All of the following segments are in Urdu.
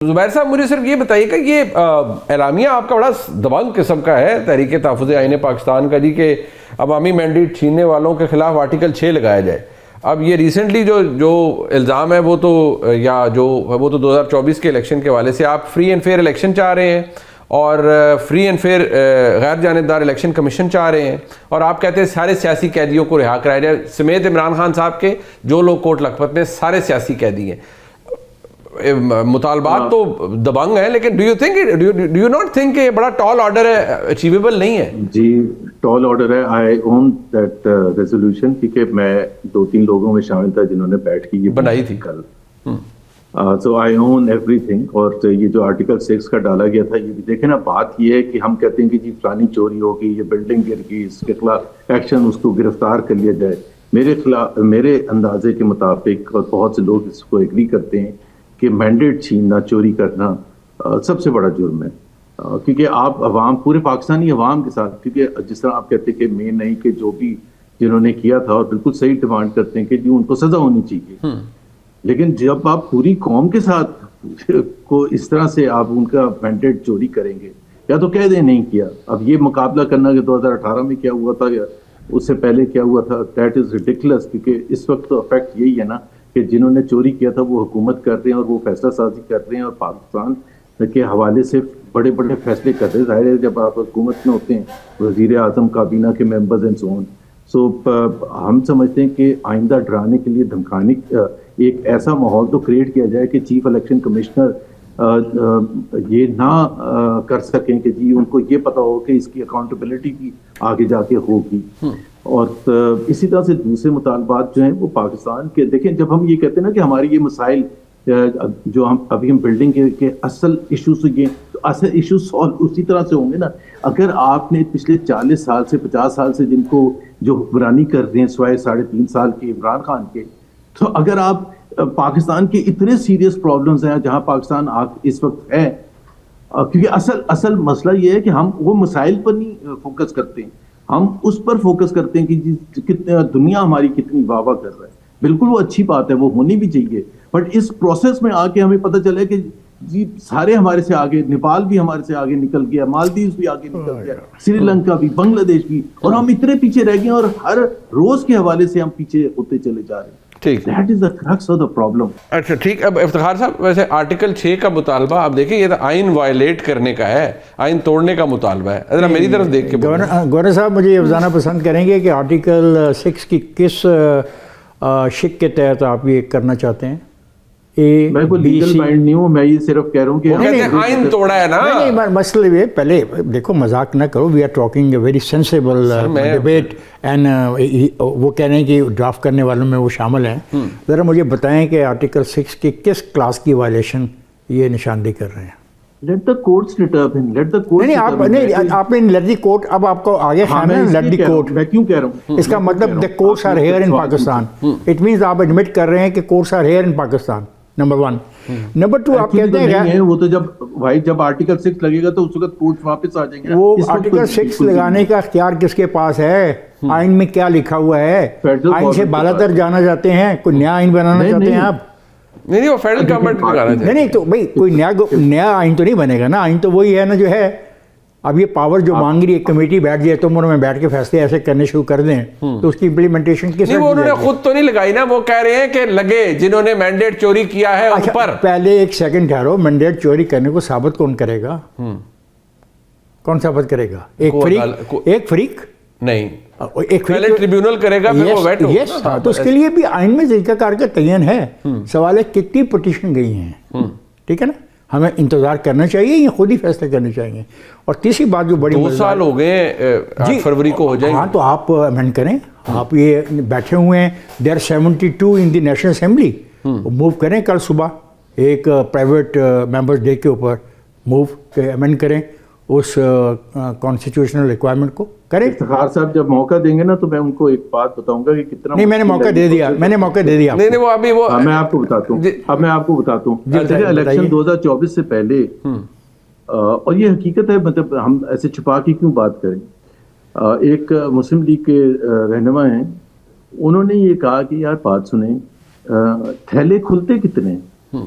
زبیر صاحب مجھے صرف یہ بتائیے کہ یہ اعلامیہ آپ کا بڑا دبنگ قسم کا ہے تحریک تحفظ آئین پاکستان کا جی کہ عوامی مینڈیٹ چھیننے والوں کے خلاف آرٹیکل 6 لگایا جائے. اب یہ ریسنٹلی جو الزام ہے وہ تو 2024 کے الیکشن کے حوالے سے آپ فری اینڈ فیئر الیکشن چاہ رہے ہیں اور فری اینڈ فیئر غیر جانبدار الیکشن کمیشن چاہ رہے ہیں اور آپ کہتے ہیں سارے سیاسی قیدیوں کو رہا کرایا جائے سمیت عمران خان صاحب کے جو لوگ کوٹ لکھپت میں سارے سیاسی قیدی ہیں. مطالبات تو دبنگ ہیں لیکن ڈو یو ناٹ تھنک کہ یہ بڑا ٹال آرڈر ہے, اچیویبل نہیں ہے؟ جی ٹال آرڈر ہے. آئی اون دیٹ ریزولوشن کیونکہ میں 2-3 لوگوں میں شامل تھا جنہوں نے بیٹھ کے یہ بنائی تھی کل. سو آئی اون ایوری تھنگ. اور یہ جو آرٹیکل 6 کا ڈالا گیا تھا یہ بھی دیکھیں نا, بات یہ ہے کہ ہم کہتے ہیں کہ جی فلانی چوری ہوگی, یہ بلڈنگ گر گئی, اس کے خلاف ایکشن, اس کو گرفتار کر لیا جائے. میرے اندازے کے مطابق اور بہت سے لوگ اس کو ایگری کرتے ہیں کہ مینڈیٹ چھیننا, چوری کرنا سب سے بڑا جرم ہے. کیونکہ آپ عوام, پورے پاکستانی عوام کے ساتھ, کیونکہ جس طرح آپ کہتے ہیں کہ مین نہیں کہ جو بھی جنہوں نے کیا تھا اور بالکل صحیح ڈیمانڈ کرتے ہیں کہ جی ان کو سزا ہونی چاہیے, لیکن جب آپ پوری قوم کے ساتھ کو اس طرح سے آپ ان کا مینڈیٹ چوری کریں گے, یا تو کہہ دیں نہیں کیا. اب یہ مقابلہ کرنا کہ 2018 میں کیا ہوا تھا یا اس سے پہلے کیا ہوا تھا, دیٹ از ریڈیکولس. کیونکہ اس وقت تو افیکٹ یہی ہے نا کہ جنہوں نے چوری کیا تھا وہ حکومت کر رہے ہیں اور وہ فیصلہ سازی کر رہے ہیں اور پاکستان کے حوالے سے بڑے بڑے فیصلے کر رہے ہیں. ظاہر ہے جب آپ حکومت میں ہوتے ہیں, وزیر اعظم, کابینہ کے ممبرز اینڈ سو آن. سو ہم سمجھتے ہیں کہ آئندہ ڈرانے کے لیے, دھمکانے, ایک ایسا ماحول تو کریٹ کیا جائے کہ چیف الیکشن کمشنر یہ نہ کر سکیں کہ جی ان کو یہ پتا ہو کہ اس کی اکاؤنٹیبلٹی بھی آگے جا کے ہوگی. اور اسی طرح سے دوسرے مطالبات جو ہیں وہ پاکستان کے, دیکھیں جب ہم یہ کہتے ہیں نا کہ ہماری یہ مسائل جو ہم ابھی بلڈنگ کے اصل ایشوز یہ تو اصل ایشوز سالو اسی طرح سے ہوں گے نا. اگر آپ نے پچھلے 40 سال سے 50 سال سے جن کو جو حکمرانی کر رہے ہیں سوائے 3.5 سال کے عمران خان کے, تو اگر آپ پاکستان کے اتنے سیریس پرابلمز ہیں جہاں پاکستان اس وقت ہے, کیونکہ اصل مسئلہ یہ ہے کہ ہم وہ مسائل پر نہیں فوکس کرتے ہیں, ہم اس پر فوکس کرتے ہیں کہ کتنے دنیا ہماری کتنی واہ واہ کر رہا ہے. بالکل وہ اچھی بات ہے, وہ ہونی بھی چاہیے, بٹ اس پروسیس میں آ کے ہمیں پتہ چلے کہ جی سارے ہمارے سے آگے, نیپال بھی ہمارے سے آگے نکل گیا, مالدیوز بھی آگے نکل گیا, سری لنکا بھی, بنگلہ دیش بھی, اور ہم اتنے پیچھے رہ گئے اور ہر روز کے حوالے سے ہم پیچھے ہوتے چلے جا رہے ہیں. ٹھیک, that is the crux of the problem. اچھا ٹھیک. اب افتخار صاحب ویسے آرٹیکل 6 کا مطالبہ آپ دیکھیں یہ تو آئین وائلیٹ کرنے کا ہے, آئین توڑنے کا مطالبہ ہے. ذرا میری طرف دیکھ کے گورنر صاحب مجھے یہ بتانا پسند کریں گے کہ آرٹیکل 6 کی کس شق کے تحت آپ یہ کرنا چاہتے ہیں؟ میں کوئی لیگل مائنڈ نہیں ہوں, میں یہ صرف کہہ رہا ہوں کہ آئین توڑا ہے نا. نہیں مسئلہ یہ, پہلے دیکھو مذاق نہ کرو, we are talking a very sensible debate and وہ کہہ رہے ہیں کہ ڈرافٹ کرنے والوں میں وہ شامل ہیں. ذرا مجھے بتائیں کہ آرٹیکل 6 کی کس کلاس کی وائلیشن یہ نشاندہی کر رہے ہیں؟ Let the courts determine. Let the courts determine. نہیں آپ نے let the court, اب آپ کو آگے خیال ہے let the court. میں کیوں کہہ رہا ہوں, اس کا مطلب the courts are here in Pakistan. It means آپ admit کر رہے ہیں کہ courts are here in Pakistan. Number 1. Number 2 آپ کہتے ہیں وہ تو جب آرٹیکل 6 لگے گا تو اس وقت کورٹس واپس آ جائیں گے. وہ آرٹیکل 6 لگانے کا اختیار کس کے پاس ہے؟ آئین میں کیا لکھا ہوا ہے؟ آئین سے بالا تر جانا چاہتے ہیں, کوئی نیا آئین بنانا چاہتے ہیں آپ؟ نہیں وہ فیڈرل گورنمنٹ کا کہنا ہے. نہیں تو بھائی کوئی نیا آئین تو نہیں بنے گا نا, آئین تو وہی ہے نا جو ہے. اب یہ پاور جو مانگ رہی ہے کمیٹی بیٹھ جائے تو عمر میں بیٹھ کے فیصلے ایسے کرنے شروع کر دیں تو اس کی امپلیمنٹیشن کس؟ نہیں وہ انہوں نے خود تو نہیں لگائی نا, وہ کہہ رہے ہیں کہ لگے جنہوں نے مینڈیٹ چوری کیا ہے ان پر. پہلے ایک سیکنڈ ٹھہرو, مینڈیٹ چوری کرنے کو ثابت کون کرے گا؟ کون ثابت کرے گا؟ ایک فریق نہیں, ایک پہلے ٹریبیونل کرے گا پھر وہ ویٹو. یس, تو اس کے لیے بھی آئین میں طریقہ کار کا تعین ہے. سوال ہے کتنی پٹیشن گئی ہیں, ٹھیک ہے نا, ہمیں انتظار کرنا چاہیے یا خود ہی فیصلے کرنے چاہیے؟ اور تیسری بات جو بڑی 2 سال ہو گئے, 8 فروری کو ہو جائیں. ہاں تو آپ امینڈ کریں, آپ یہ بیٹھے ہوئے ہیں, دیر 72 ان دی نیشنل اسمبلی, موو کریں کل صبح ایک پرائیویٹ ممبرز ڈے کے اوپر موو کہ امینڈ کریں اس کانسٹیٹیوشنل ریکوائرمنٹ کو کریں. افتخار صاحب جب موقع دیں گے نا تو میں ان کو ایک بات بتاؤں گا کہ کتنا. نہیں میں نے موقع دے دیا نہیں وہ ابھی وہ میں آپ کو بتاتا ہوں. الیکشن 2024 سے پہلے, اور یہ حقیقت ہے, مطلب ہم ایسے چھپا کے کیوں بات کریں, ایک مسلم لیگ کے رہنما ہیں, انہوں نے یہ کہا کہ یار بات سنیں, تھیلے کھلتے کتنے ہیں,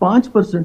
5%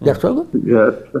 That's all good.